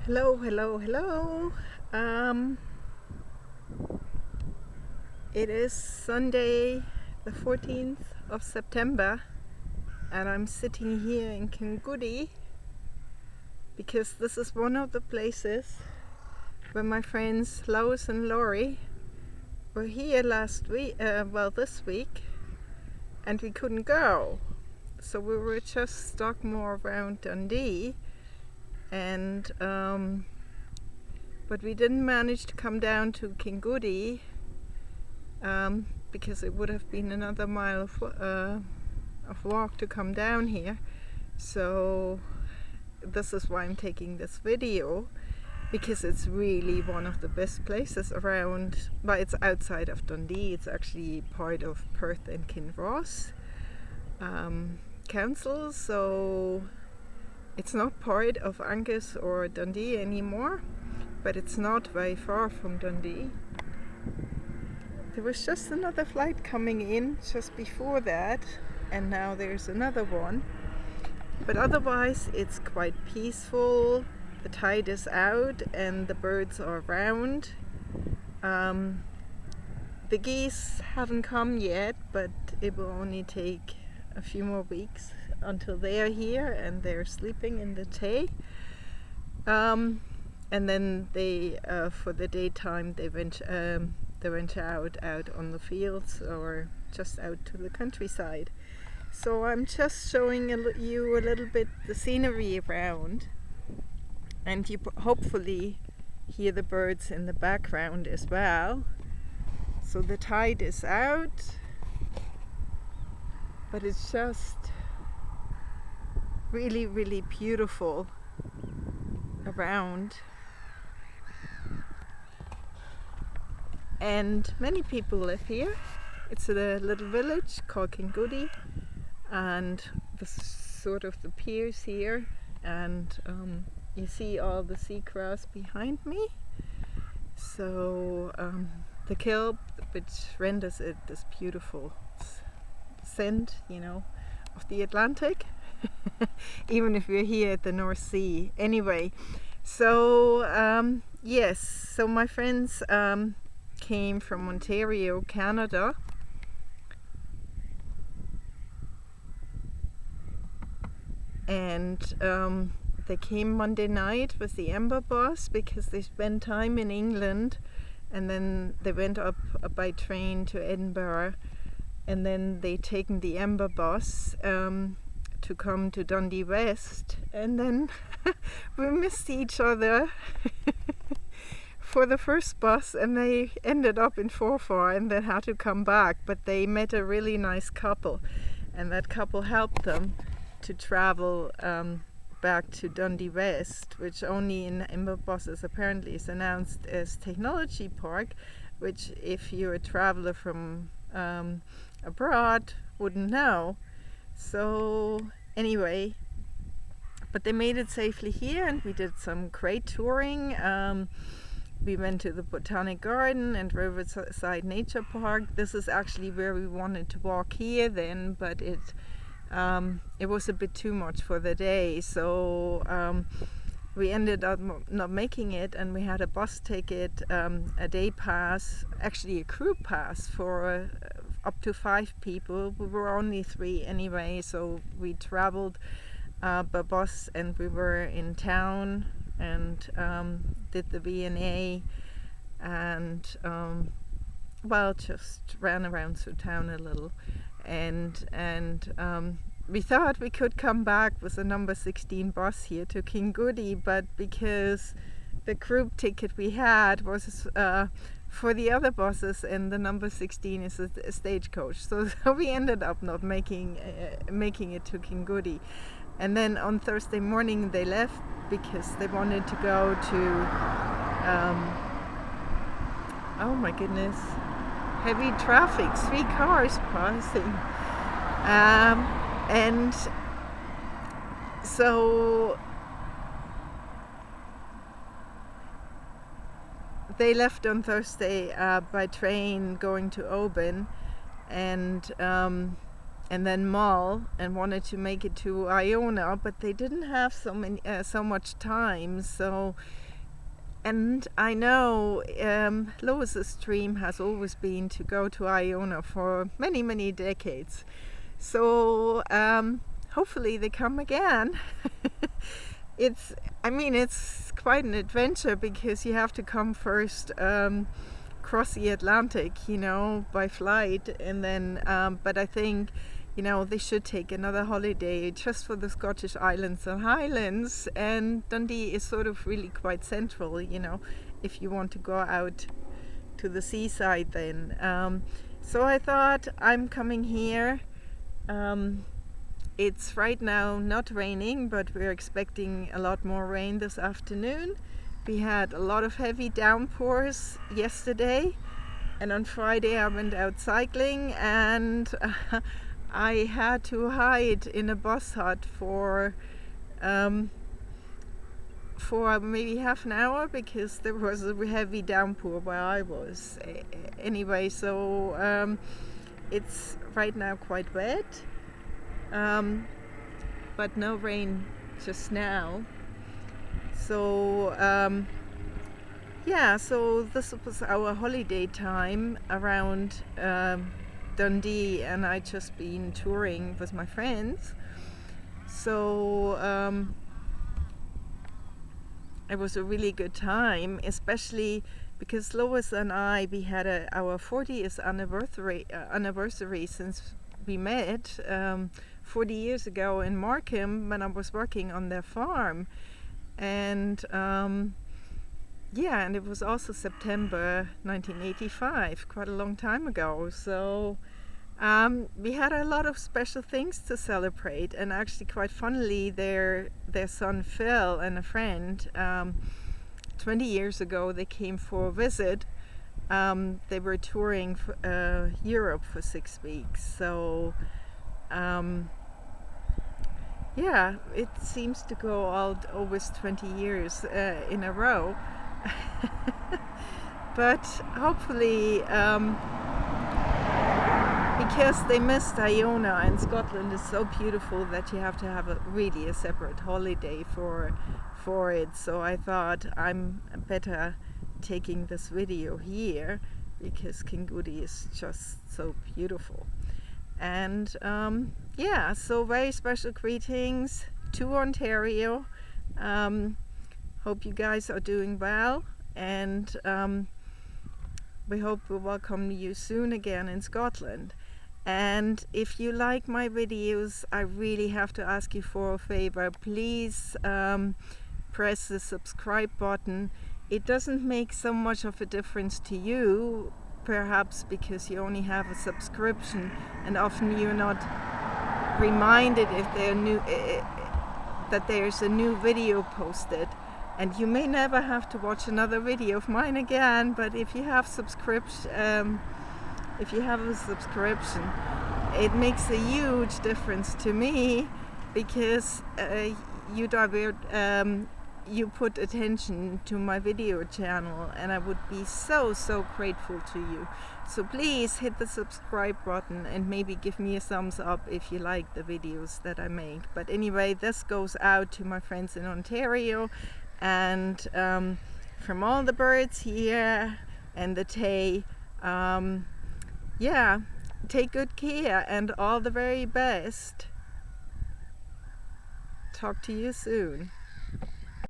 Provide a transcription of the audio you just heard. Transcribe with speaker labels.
Speaker 1: Hello, hello, hello. Um, it is Sunday, the 14th of September, and I'm sitting here in Kingoodie because this is one of the places where my friends Lois and Laurie were here last week, this week, and we couldn't go. So we were just stuck more around Dundee, and but we didn't manage to come down to Kingoodie because it would have been another mile of walk to come down here. So this is why I'm taking this video, because it's really one of the best places around. But it's outside of Dundee. It's actually part of Perth and Kinross council, so it's not part of Angus or Dundee anymore, but it's not very far from Dundee. There was just another flight coming in just before that, and now there's another one. But otherwise it's quite peaceful. The tide is out and the birds are around. The geese haven't come yet, but it will only take a few more weeks until they are here, and they're sleeping in the Tay. And then they, for the daytime, they venture out on the fields or just out to the countryside. So I'm just showing you a little bit the scenery around, and you hopefully hear the birds in the background as well. So the tide is out, but it's just really, really beautiful around. And many people live here. It's a little village called Kingoodie, and this is sort of the piers here, and you see all the seagrass behind me. So the kelp, which renders it this beautiful scent, of the Atlantic, even if we're here at the North Sea. Anyway, so yes, so my friends came from Ontario, Canada, and they came Monday night with the Amber bus because they spent time in England, and then they went up by train to Edinburgh, and then they taken the Amber bus to come to Dundee West, and then we missed each other for the first bus, and they ended up in Forfar and then had to come back. But they met a really nice couple, and that couple helped them to travel back to Dundee West, which only in Amber buses apparently is announced as Technology Park, which if you're a traveler from abroad wouldn't know. So anyway, but they made it safely here, and we did some great touring. We went to the Botanic Garden and Riverside Nature Park. This is actually where we wanted to walk here then, but it was a bit too much for the day, so we ended up not making it, and we had a bus ticket, a day pass, actually a crew pass for up to 5 people. We were only 3 anyway, so we traveled by bus, and we were in town and did the V&A, and just ran around through town a little, and we thought we could come back with a number 16 bus here to Kingoodie, but because the group ticket we had was for the other buses, and the number 16 is a stagecoach, so we ended up not making it to Kingoodie. And then on Thursday morning they left because they wanted to go to oh my goodness, heavy traffic, 3 cars passing, and so they left on Thursday by train going to Oban, and and then Mull, and wanted to make it to Iona, but they didn't have so much time. So, and I know Lois's dream has always been to go to Iona for many decades. So hopefully they come again. It's quite an adventure, because you have to come first, cross the Atlantic, by flight, and then but I think they should take another holiday just for the Scottish Islands and Highlands, and Dundee is sort of really quite central, if you want to go out to the seaside then. So I thought, I'm coming here. It's right now not raining, but we're expecting a lot more rain this afternoon. We had a lot of heavy downpours yesterday, and on Friday I went out cycling, and I had to hide in a bus hut for maybe half an hour, because there was a heavy downpour where I was. Anyway, so it's right now quite wet, but no rain just now. So so this was our holiday time around Dundee, and I just been touring with my friends. So it was a really good time, especially because Lois and I, we had our 40th anniversary since we met 40 years ago in Markham, when I was working on their farm. And and it was also September 1985, quite a long time ago. So we had a lot of special things to celebrate, and actually, quite funnily, their son Phil and a friend, 20 years ago, they came for a visit. They were touring Europe for 6 weeks. So it seems to go always 20 years in a row. But hopefully, because they missed Iona, and Scotland is so beautiful that you have to have a separate holiday for it. So I thought, I'm better taking this video here, because Kingoodie is just so beautiful. And so very special greetings to Ontario. Hope you guys are doing well, and we hope we'll welcome you soon again in Scotland. And if you like my videos, I really have to ask you for a favor. Please press the subscribe button. It doesn't make so much of a difference to you, perhaps because you only have a subscription, and often you're not reminded if that there's a new video posted. And you may never have to watch another video of mine again, but if you have a subscription, it makes a huge difference to me, because you put attention to my video channel, and I would be so grateful to you. So please hit the subscribe button, and maybe give me a thumbs up if you like the videos that I make. But anyway, this goes out to my friends in Ontario, and from all the birds here and the Tay, take good care, and all the very best. Talk to you soon.